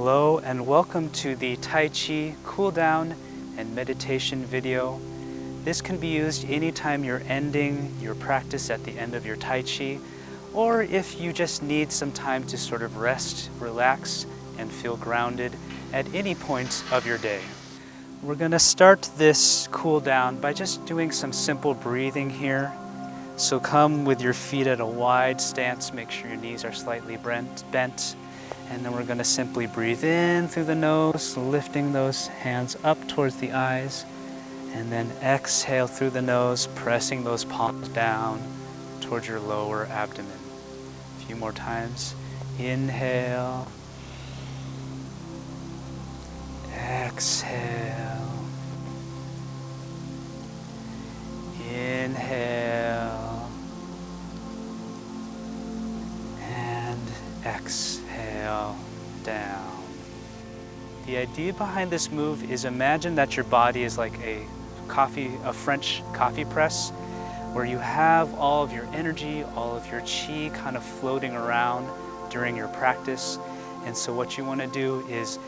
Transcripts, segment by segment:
Hello and welcome to the Tai Chi cool down and meditation video. This can be used anytime you're ending your practice at the end of your Tai Chi, or if you just need some time to sort of rest, relax, and feel grounded at any point of your day. We're going to start this cool down by just doing some simple breathing here. So come with your feet at a wide stance, make sure your knees are slightly bent. And then we're going to simply breathe in through the nose, lifting those hands up towards the eyes. And then exhale through the nose, pressing those palms down towards your lower abdomen. A few more times. Inhale. Exhale. Inhale. And exhale down. The idea behind this move is imagine that your body is like a French coffee press, where you have all of your energy, all of your chi kind of floating around during your practice. And so what you want to do is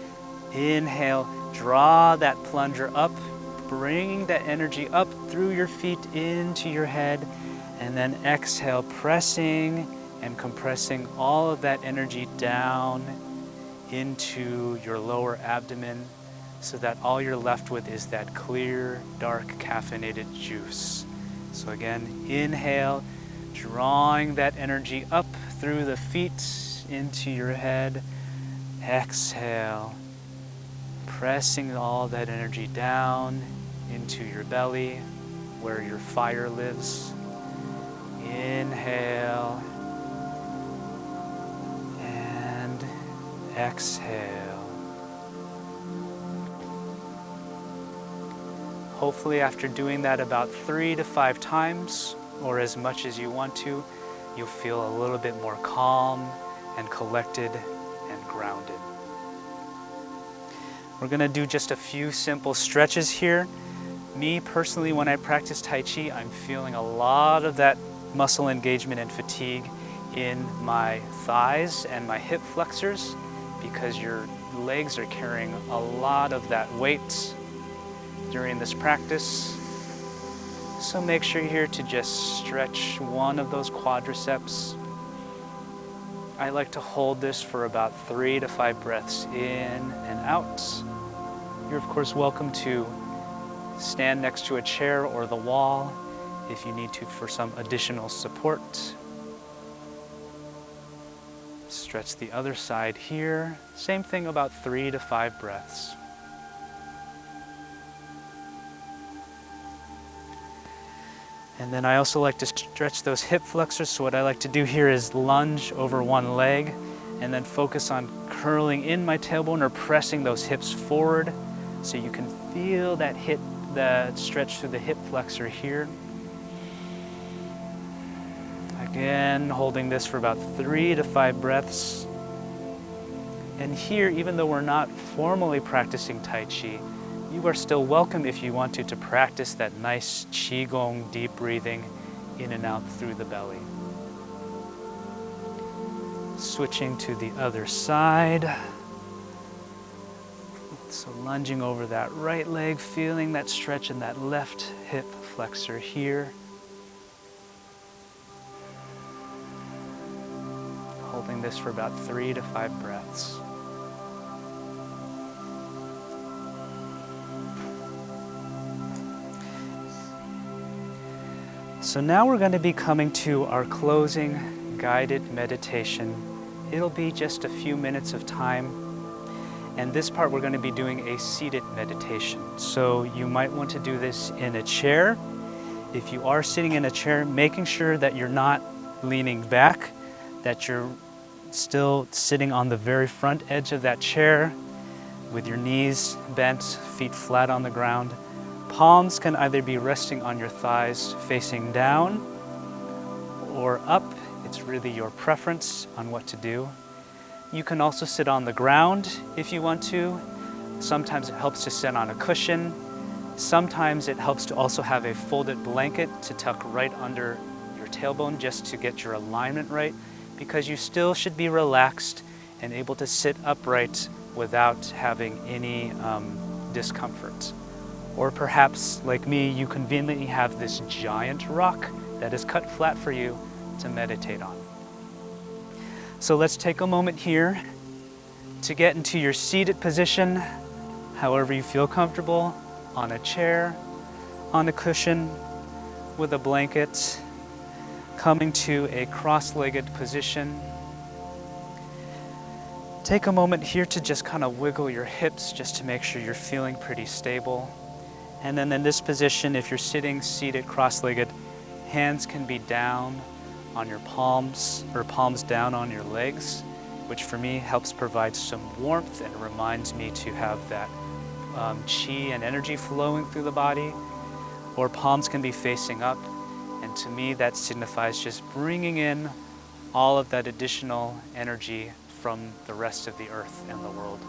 inhale, draw that plunger up, bringing that energy up through your feet into your head, and then exhale, pressing and compressing all of that energy down into your lower abdomen, so that all you're left with is that clear, dark, caffeinated juice. So again, inhale, drawing that energy up through the feet into your head. Exhale, pressing all that energy down into your belly, where your fire lives. Inhale. Exhale. Hopefully after doing that about 3 to 5 times, or as much as you want to, you'll feel a little bit more calm and collected and grounded. We're going to do just a few simple stretches here. Me personally, when I practice Tai Chi, I'm feeling a lot of that muscle engagement and fatigue in my thighs and my hip flexors, because your legs are carrying a lot of that weight during this practice. So make sure here to just stretch one of those quadriceps. I like to hold this for about 3 to 5 breaths in and out. You're of course welcome to stand next to a chair or the wall if you need to for some additional support. Stretch the other side here. Same thing, about 3 to 5 breaths. And then I also like to stretch those hip flexors. So what I like to do here is lunge over one leg and then focus on curling in my tailbone or pressing those hips forward, so you can feel that stretch through the hip flexor here. Again, holding this for about 3 to 5 breaths. And here, even though we're not formally practicing Tai Chi, you are still welcome, if you want to practice that nice qigong deep breathing in and out through the belly. Switching to the other side. So lunging over that right leg, feeling that stretch in that left hip flexor here. Holding this for about 3 to 5 breaths. So now we're going to be coming to our closing guided meditation. It'll be just a few minutes of time. And this part we're going to be doing a seated meditation. So you might want to do this in a chair. If you are sitting in a chair, making sure that you're not leaning back, that you're still sitting on the very front edge of that chair with your knees bent, feet flat on the ground. Palms can either be resting on your thighs facing down or up. It's really your preference on what to do. You can also sit on the ground if you want to. Sometimes it helps to sit on a cushion. Sometimes it helps to also have a folded blanket to tuck right under your tailbone, just to get your alignment right, because you still should be relaxed and able to sit upright without having any discomfort. Or perhaps, like me, you conveniently have this giant rock that is cut flat for you to meditate on. So let's take a moment here to get into your seated position, however you feel comfortable, on a chair, on a cushion, with a blanket, coming to a cross-legged position. Take a moment here to just kind of wiggle your hips just to make sure you're feeling pretty stable. And then in this position, if you're sitting seated cross-legged, hands can be down on your palms or palms down on your legs, which for me helps provide some warmth and reminds me to have that chi and energy flowing through the body. Or palms can be facing up, and to me that signifies just bringing in all of that additional energy from the rest of the earth and the world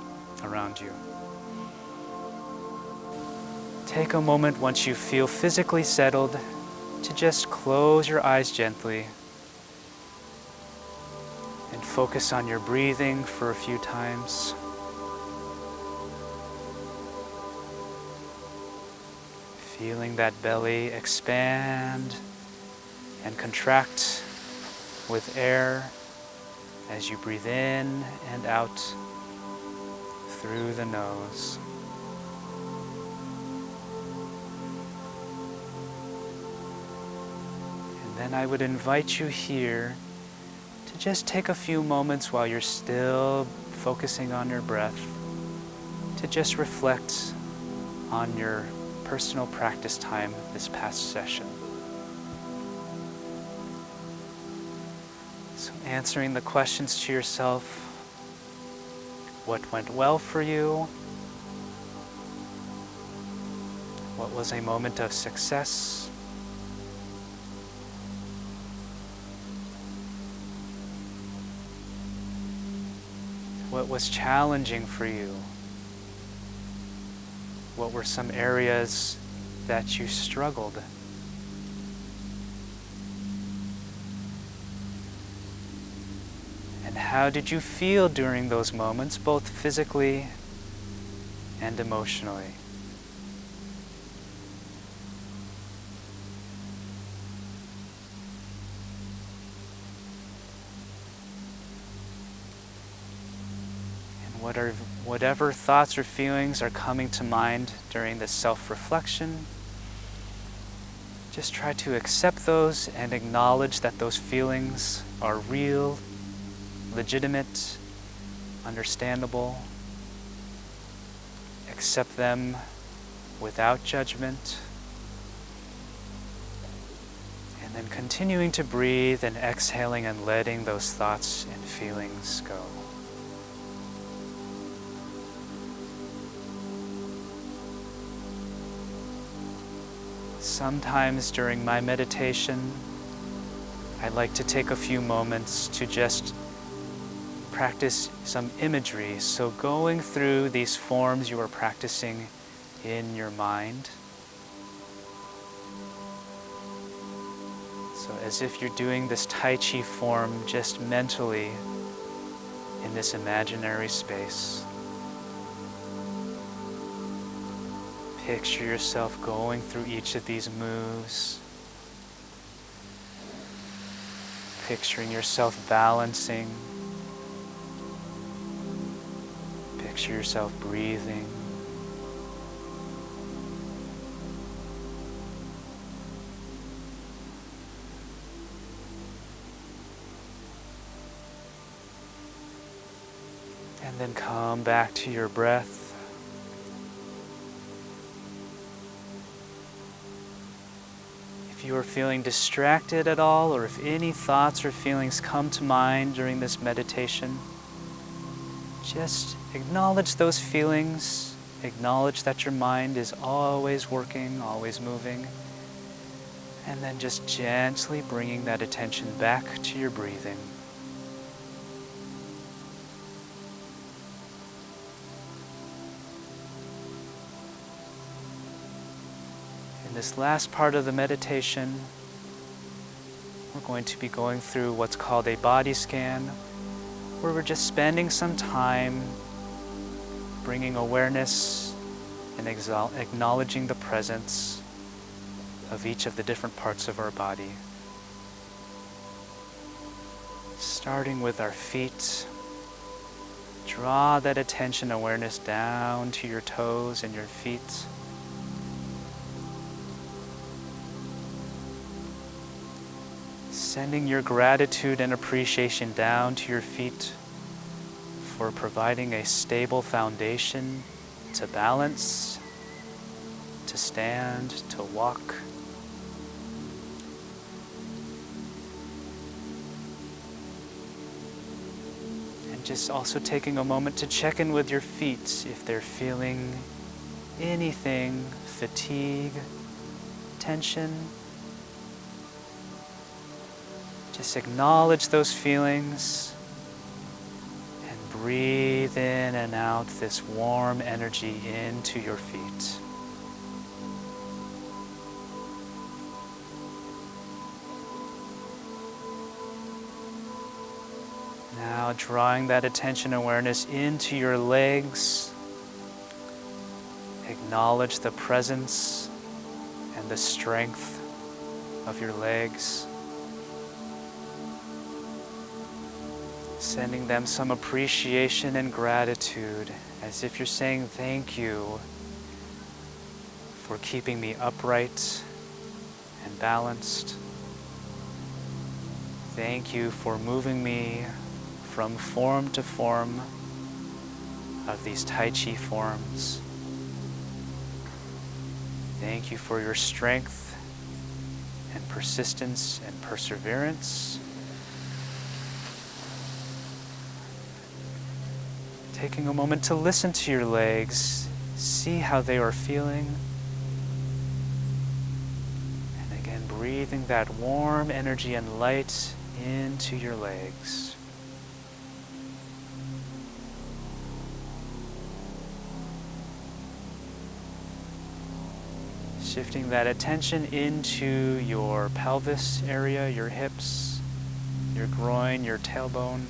around you. Take a moment once you feel physically settled to just close your eyes gently and focus on your breathing for a few times. Feeling that belly expand and contract with air as you breathe in and out through the nose. And then I would invite you here to just take a few moments while you're still focusing on your breath to just reflect on your personal practice time this past session. So answering the questions to yourself: what went well for you? What was a moment of success? What was challenging for you? What were some areas that you struggled? And how did you feel during those moments, both physically and emotionally? Whatever thoughts or feelings are coming to mind during this self-reflection, just try to accept those and acknowledge that those feelings are real, legitimate, understandable. Accept them without judgment. And then continuing to breathe and exhaling and letting those thoughts and feelings go. Sometimes during my meditation, I like to take a few moments to just practice some imagery. So going through these forms you are practicing in your mind. So as if you're doing this Tai Chi form just mentally in this imaginary space. Picture yourself going through each of these moves. Picturing yourself balancing. Picture yourself breathing. And then come back to your breath. If you are feeling distracted at all, or if any thoughts or feelings come to mind during this meditation, just acknowledge those feelings. Acknowledge that your mind is always working, always moving. And then just gently bringing that attention back to your breathing. In this last part of the meditation, we're going to be going through what's called a body scan, where we're just spending some time bringing awareness and acknowledging the presence of each of the different parts of our body. Starting with our feet, draw that attention awareness down to your toes and your feet. Sending your gratitude and appreciation down to your feet for providing a stable foundation to balance, to stand, to walk. And just also taking a moment to check in with your feet if they're feeling anything, fatigue, tension. Just acknowledge those feelings and breathe in and out this warm energy into your feet. Now drawing that attention awareness into your legs, acknowledge the presence and the strength of your legs. Sending them some appreciation and gratitude, as if you're saying thank you for keeping me upright and balanced. Thank you for moving me from form to form of these Tai Chi forms. Thank you for your strength and persistence and perseverance. Taking a moment to listen to your legs, see how they are feeling. And again, breathing that warm energy and light into your legs. Shifting that attention into your pelvis area, your hips, your groin, your tailbone.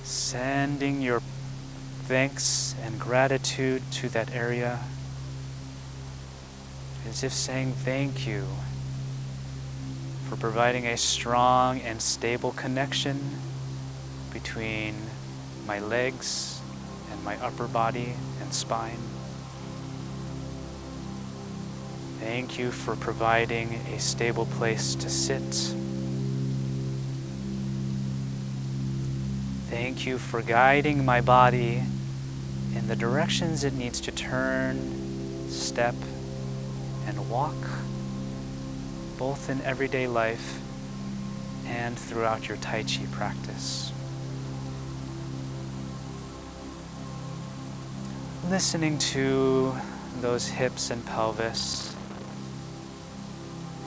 Sending your thanks and gratitude to that area, as if saying thank you for providing a strong and stable connection between my legs and my upper body and spine. Thank you for providing a stable place to sit. Thank you for guiding my body in the directions it needs to turn, step, and walk, both in everyday life and throughout your Tai Chi practice. Listening to those hips and pelvis,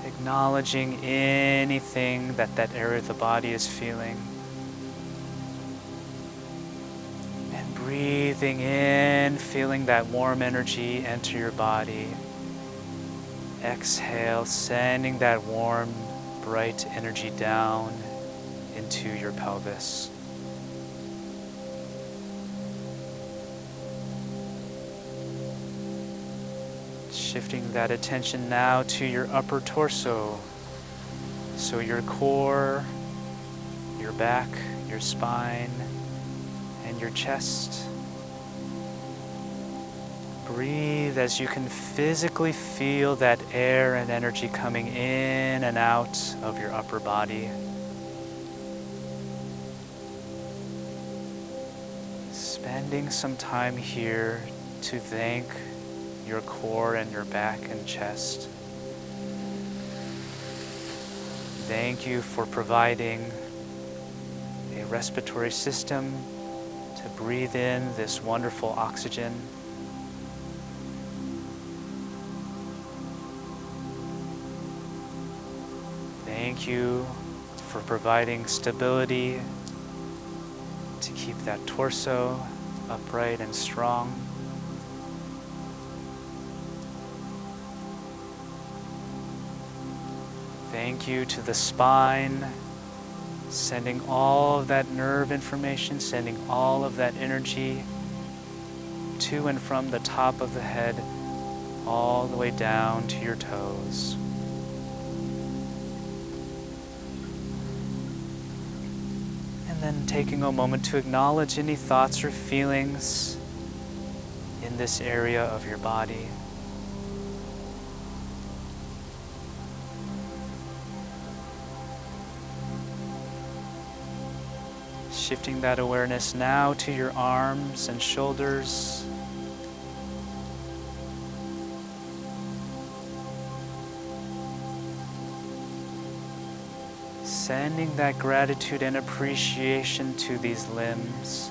acknowledging anything that area of the body is feeling. Breathing in, feeling that warm energy enter your body. Exhale, sending that warm, bright energy down into your pelvis. Shifting that attention now to your upper torso. So your core, your back, your spine, and your chest. Breathe as you can physically feel that air and energy coming in and out of your upper body. Spending some time here to thank your core and your back and chest. Thank you for providing a respiratory system to breathe in this wonderful oxygen. Thank you for providing stability to keep that torso upright and strong. Thank you to the spine, Sending all of that nerve information, sending all of that energy to and from the top of the head, all the way down to your toes. And then taking a moment to acknowledge any thoughts or feelings in this area of your body. Shifting that awareness now to your arms and shoulders. Sending that gratitude and appreciation to these limbs.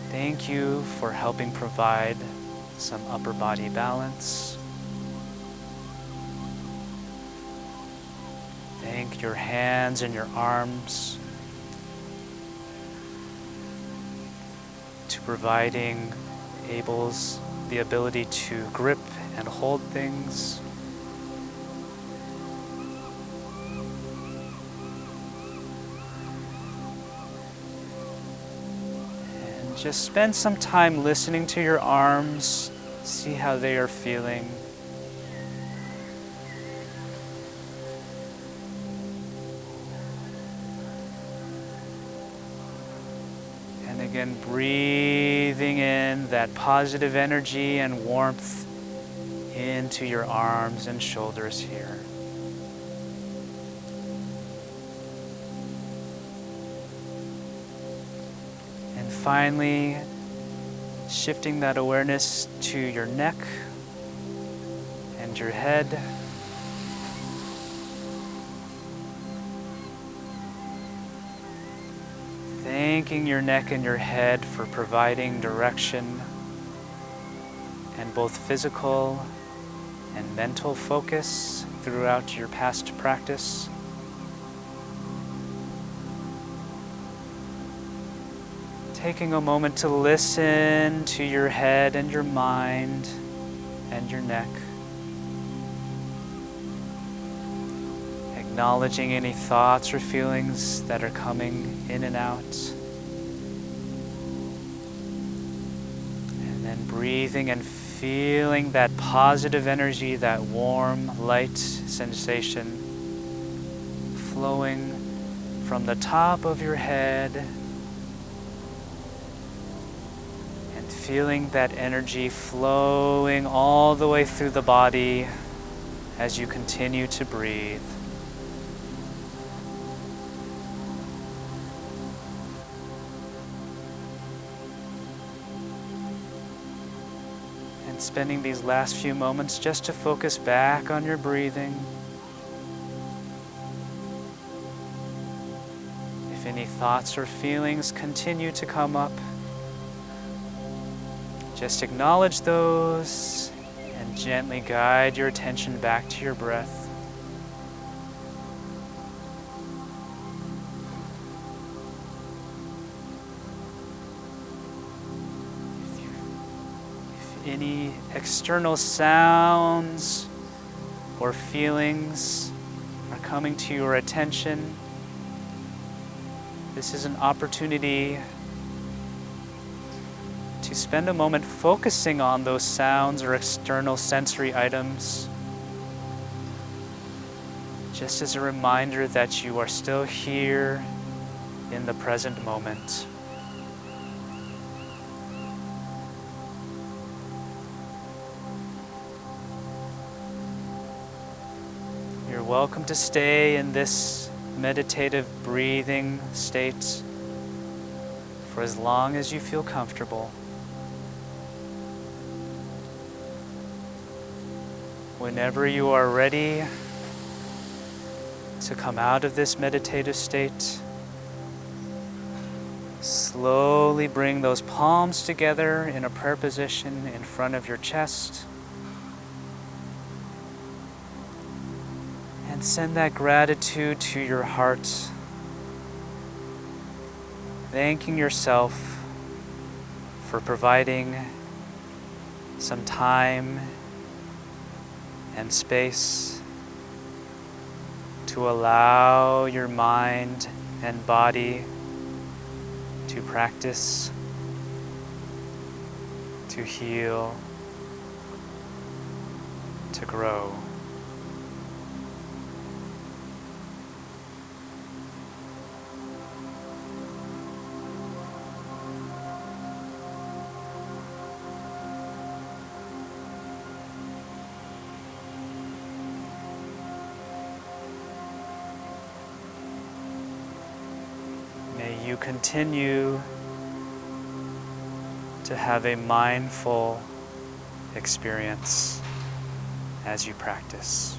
Thank you for helping provide some upper body balance. Thank your hands and your arms to providing the ability to grip and hold things. And just spend some time listening to your arms, see how they are feeling. Again, breathing in that positive energy and warmth into your arms and shoulders here. And finally, shifting that awareness to your neck and your head. Thanking your neck and your head for providing direction and both physical and mental focus throughout your past practice. Taking a moment to listen to your head and your mind and your neck. Acknowledging any thoughts or feelings that are coming in and out. And then breathing and feeling that positive energy, that warm, light sensation flowing from the top of your head. And feeling that energy flowing all the way through the body as you continue to breathe. Spending these last few moments just to focus back on your breathing. If any thoughts or feelings continue to come up, just acknowledge those and gently guide your attention back to your breath. Any external sounds or feelings are coming to your attention, this is an opportunity to spend a moment focusing on those sounds or external sensory items, just as a reminder that you are still here in the present moment. You're welcome to stay in this meditative breathing state for as long as you feel comfortable. Whenever you are ready to come out of this meditative state, slowly bring those palms together in a prayer position in front of your chest. And send that gratitude to your heart, thanking yourself for providing some time and space to allow your mind and body to practice, to heal, to grow. May you continue to have a mindful experience as you practice.